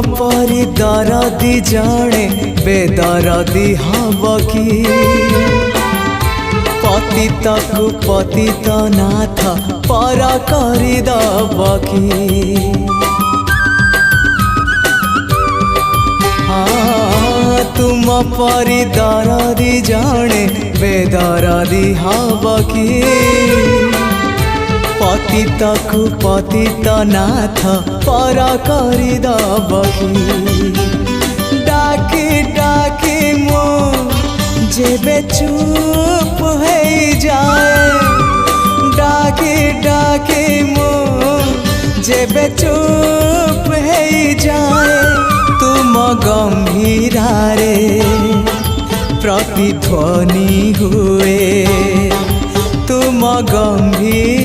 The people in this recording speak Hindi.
परी दरदी जड़े बेदरदी हब कि पतित को पतित नाथ पर करदब कि तुम परी दरदी जड़े बेदरदी हब कि पतित को पतित नाथ पर करदब कि डाकी डाकी मो जेबे चुप हो जाए डाकी डाकी मो जेबे चुप हो जाए तुम गंभीरारे प्रतिध्वनि हुए तुम गंभीर